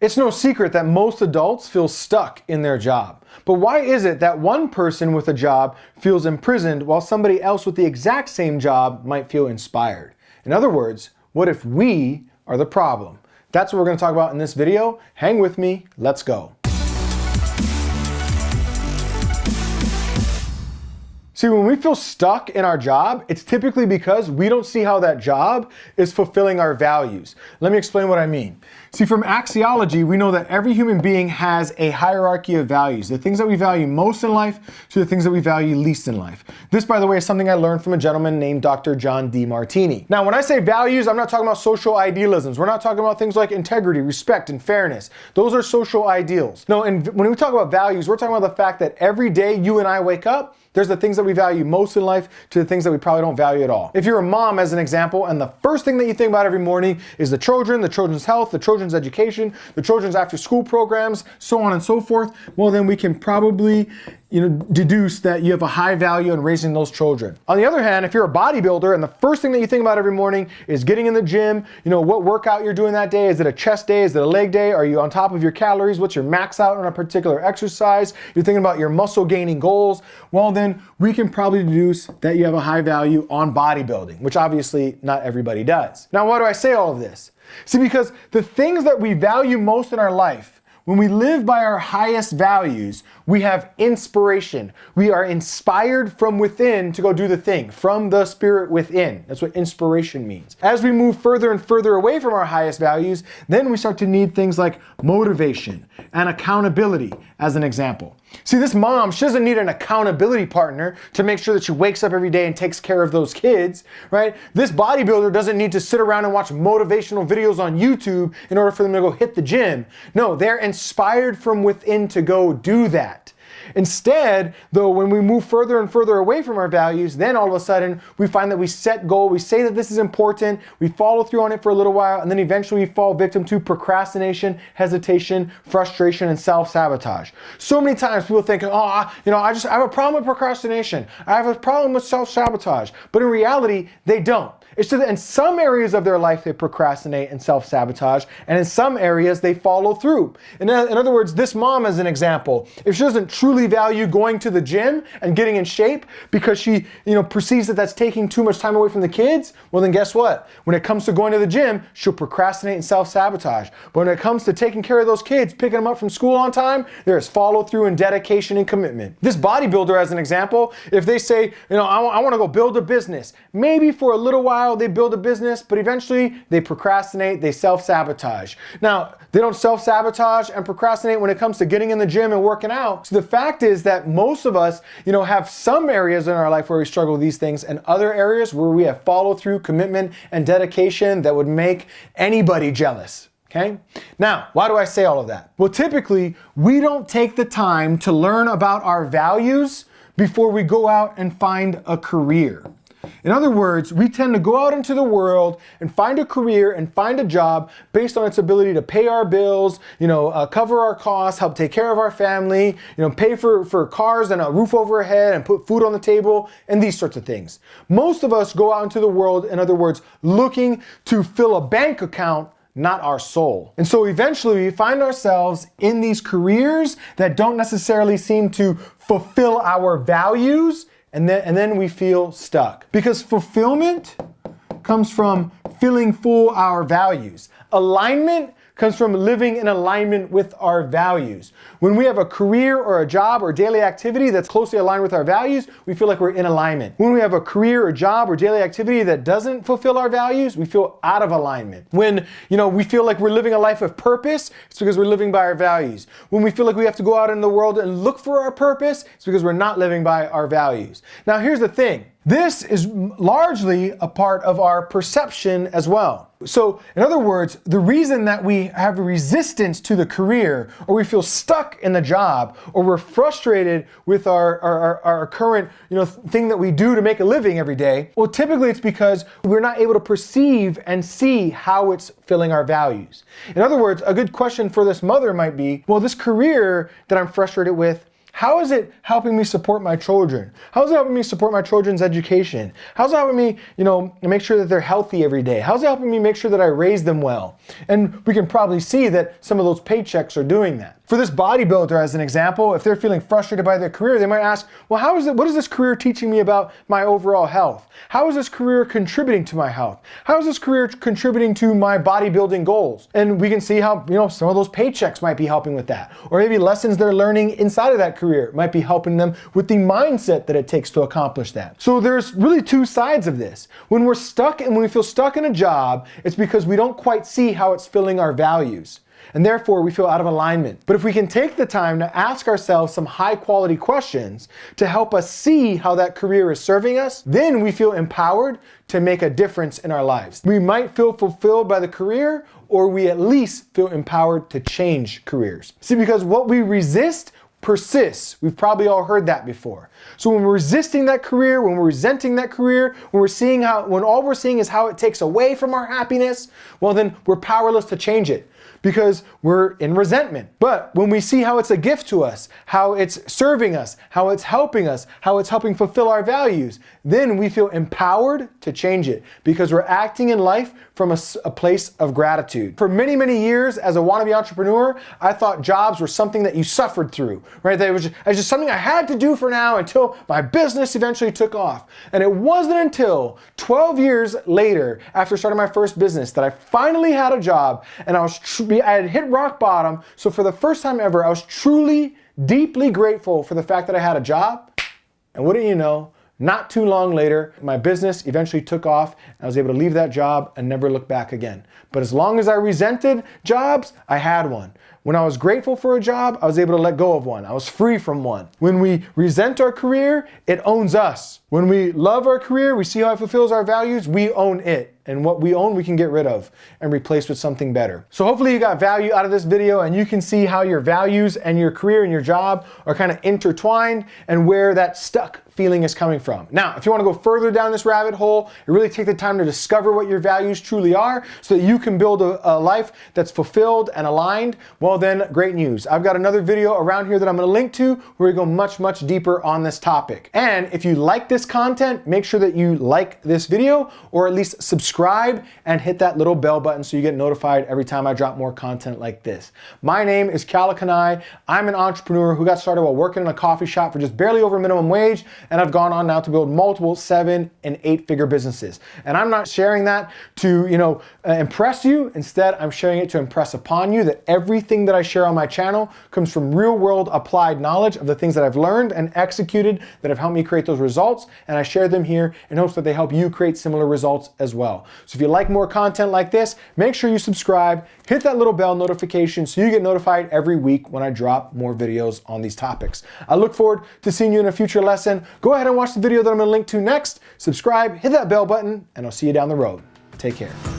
It's no secret that most adults feel stuck in their job. But why is it that one person with a job feels imprisoned while somebody else with the exact same job might feel inspired? In other words, what if we are the problem? That's what we're going to talk about in this video. Hang with me, let's go. See, when we feel stuck in our job, it's typically because we don't see how that job is fulfilling our values. Let me explain what I mean. See, from axiology, we know that every human being has a hierarchy of values, the things that we value most in life to the things that we value least in life. This, by the way, is something I learned from a gentleman named Dr. John DeMartini. Now, when I say values, I'm not talking about social idealisms. We're not talking about things like integrity, respect, and fairness. Those are social ideals. No, and when we talk about values, we're talking about the fact that every day you and I wake up, there's the things that we value most in life to the things that we probably don't value at all. If you're a mom, as an example, and the first thing that you think about every morning is the children's health, the children's education, the children's after school programs, so on and so forth, well, then we can probably deduce that you have a high value in raising those children. On the other hand, if you're a bodybuilder and the first thing that you think about every morning is getting in the gym, what workout you're doing that day, is it a chest day, is it a leg day, are you on top of your calories, what's your max out on a particular exercise, you're thinking about your muscle gaining goals, well then we can probably deduce that you have a high value on bodybuilding, which obviously not everybody does. Now, why do I say all of this? See, because the things that we value most in our life, when we live by our highest values, we have inspiration. We are inspired from within to go do the thing, from the spirit within. That's what inspiration means. As we move further and further away from our highest values, then we start to need things like motivation and accountability, as an example. See, this mom, she doesn't need an accountability partner to make sure that she wakes up every day and takes care of those kids, right? This bodybuilder doesn't need to sit around and watch motivational videos on YouTube in order for them to go hit the gym. No, they're inspired from within to go do that. Instead, though, when we move further and further away from our values, then all of a sudden we find that we set goal, we say that this is important, we follow through on it for a little while, and then eventually we fall victim to procrastination, hesitation, frustration, and self-sabotage. So many times people think, I have a problem with procrastination, I have a problem with self-sabotage, but in reality, they don't. It's just that in some areas of their life they procrastinate and self-sabotage, and in some areas they follow through. In other words, this mom, as an example, if she doesn't truly value going to the gym and getting in shape because she perceives that that's taking too much time away from the kids, well then guess what? When it comes to going to the gym, she'll procrastinate and self-sabotage. But when it comes to taking care of those kids, picking them up from school on time, there's follow through and dedication and commitment. This bodybuilder, as an example, if they say, I want to go build a business, maybe for a little while they build a business, but eventually they procrastinate, they self-sabotage. Now, they don't self-sabotage and procrastinate when it comes to getting in the gym and working out. So the fact is that most of us, have some areas in our life where we struggle with these things and other areas where we have follow through, commitment, and dedication that would make anybody jealous. Okay? Now, why do I say all of that? Well, typically, we don't take the time to learn about our values before we go out and find a career. In other words, we tend to go out into the world and find a career and find a job based on its ability to pay our bills, cover our costs, help take care of our family, pay for cars and a roof over our head and put food on the table and these sorts of things. Most of us go out into the world, in other words, looking to fill a bank account, not our soul. And so eventually we find ourselves in these careers that don't necessarily seem to fulfill our values. And then we feel stuck. Because fulfillment comes from filling full our values. Alignment comes from living in alignment with our values. When we have a career or a job or daily activity that's closely aligned with our values, we feel like we're in alignment. When we have a career or job or daily activity that doesn't fulfill our values, we feel out of alignment. When, we feel like we're living a life of purpose, it's because we're living by our values. When we feel like we have to go out in the world and look for our purpose, it's because we're not living by our values. Now, here's the thing. This is largely a part of our perception as well. So, in other words, the reason that we have a resistance to the career, or we feel stuck in the job, or we're frustrated with our current thing that we do to make a living every day, well, typically it's because we're not able to perceive and see how it's filling our values. In other words, a good question for this mother might be, well, this career that I'm frustrated with, How is it helping me support my children? How is it helping me support my children's education? How's it helping me, make sure that they're healthy every day? How's it helping me make sure that I raise them well? And we can probably see that some of those paychecks are doing that. For this bodybuilder, as an example, if they're feeling frustrated by their career, they might ask, well, what is this career teaching me about my overall health? How is this career contributing to my health? How is this career contributing to my bodybuilding goals? And we can see how, some of those paychecks might be helping with that. Or maybe lessons they're learning inside of that career might be helping them with the mindset that it takes to accomplish that. So there's really two sides of this. When we're stuck and when we feel stuck in a job, it's because we don't quite see how it's filling our values. And therefore we feel out of alignment. But if we can take the time to ask ourselves some high quality questions to help us see how that career is serving us, then we feel empowered to make a difference in our lives. We might feel fulfilled by the career, or we at least feel empowered to change careers. See, because what we resist persists. We've probably all heard that before. So when we're resisting that career, when we're resenting that career, when all we're seeing is how it takes away from our happiness, well then we're powerless to change it because we're in resentment. But when we see how it's a gift to us, how it's serving us, how it's helping fulfill our values, then we feel empowered to change it because we're acting in life from a place of gratitude. For many, many years as a wannabe entrepreneur, I thought jobs were something that you suffered through, right? That it was just something I had to do for now until my business eventually took off. And it wasn't until 12 years later, after starting my first business, that I finally had a job and I had hit rock bottom. So for the first time ever, I was truly, deeply grateful for the fact that I had a job. And wouldn't you know, not too long later, my business eventually took off and I was able to leave that job and never look back again. But as long as I resented jobs, I had one. When I was grateful for a job, I was able to let go of one. I was free from one. When we resent our career, it owns us. When we love our career, we see how it fulfills our values, we own it. And what we own, we can get rid of and replace with something better. So hopefully you got value out of this video and you can see how your values and your career and your job are kind of intertwined and where that stuck feeling is coming from. Now, if you want to go further down this rabbit hole and really take the time to discover what your values truly are so that you can build a life that's fulfilled and aligned, well then, great news. I've got another video around here that I'm going to link to where we go much, much deeper on this topic. And if you like this content, make sure that you like this video or at least subscribe and hit that little bell button so you get notified every time I drop more content like this. My name is Kalakanai. I'm an entrepreneur who got started while working in a coffee shop for just barely over minimum wage, and I've gone on now to build multiple 7- and 8-figure businesses. And I'm not sharing that to, impress you. Instead, I'm sharing it to impress upon you that everything that I share on my channel comes from real world applied knowledge of the things that I've learned and executed that have helped me create those results. And I share them here in hopes that they help you create similar results as well. So if you like more content like this, make sure you subscribe, hit that little bell notification so you get notified every week when I drop more videos on these topics. I look forward to seeing you in a future lesson. Go ahead and watch the video that I'm going to link to next, subscribe, hit that bell button, and I'll see you down the road. Take care.